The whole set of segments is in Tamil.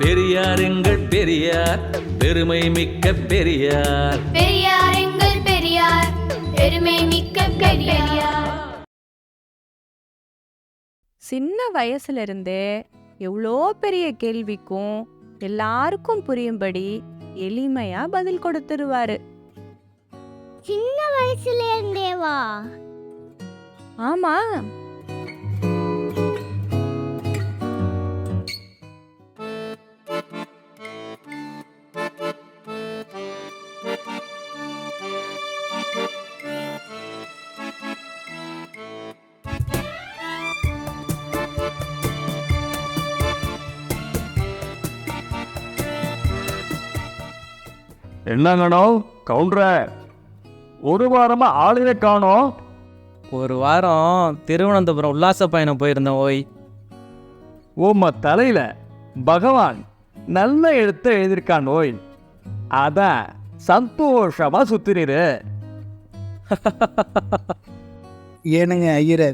பெரியார் எங்கள் பெரியார், பெருமை மிக்க பெரியார். பெரியார் எங்கள் பெரியார், பெருமை மிக்க பெரியார். சின்ன வயசுல இருந்தே எவ்வளோ பெரிய கேள்விக்கும் எல்லாருக்கும் புரியும்படி எளிமையா பதில் கொடுத்துருவாரு. சின்ன வயசுல இருந்தேவா? ஆமா, என்னங்கண்ணோ கவுண்டர், ஒரு வாரமா ஆளுநை காணோம். ஒரு வாரம் திருவனந்தபுரம் உல்லாச பயணம் போயிருந்தேன். ஓய், உம்ம தலையில பகவான் நல்ல எழுத்த எழுதியிருக்கான். ஓய், அதான் சந்தோஷமா சுத்தினீரு. ஏனுங்க ஐயரை,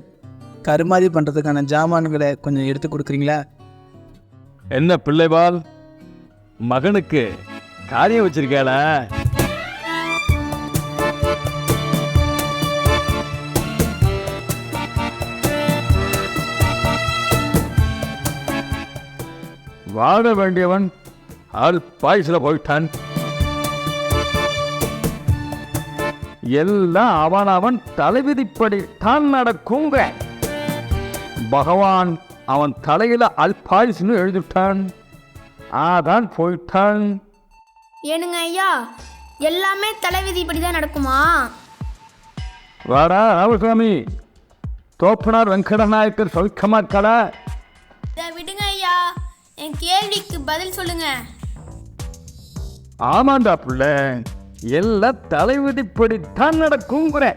கருமாதி பண்ணுறதுக்கான ஜாமான்களை கொஞ்சம் எடுத்து கொடுக்குறீங்களா? என்ன பிள்ளைபால், மகனுக்கு காரியம் வச்சிருக்கேல? வாழ வேண்டியவன் பாய்ஸ்ல போயிட்டான். எல்லாம் அவன் தலைவிதிப்படி தான் நடக்குங்க. பகவான் அவன் தலையில பாய்ஸ்னு எழுதிட்டான், அதான் போயிட்டான். ஏனுங்க ஐயா, எல்லாமே தலைவிதிப்படி தான் நடக்குமா? வாடா ராமசாமி, தோப்பனார் வெங்கடநாயக்கர் சௌக்கியமா இருக்காடா? இதை விடுங்க ஐயா, என் கேள்விக்கு பதில் சொல்லுங்க. ஆமாண்டா பிள்ளை, எல்லாம் தலைவிதிப்படி தான் நடக்குங்கிற.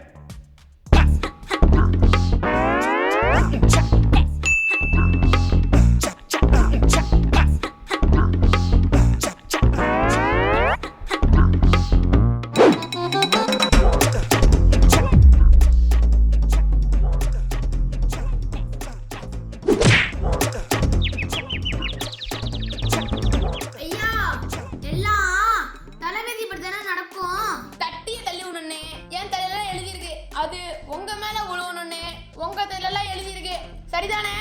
ஐயா, எல்லாம் தலைவிதிப்படி தானே நடக்கும். தட்டிய தள்ளி விடணுன்னே என் தலையில எழுதியிருக்கு, அது உங்க மேல விழுவணுன்னே உங்க தலையில எழுதியிருக்கு, சரிதானே?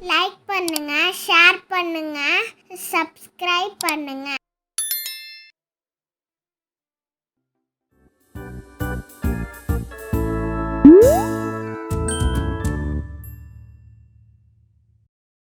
லைக் பண்ணுங்க, ஷேர் பண்ணுங்க, சப்ஸ்கிரைப் பண்ணுங்க.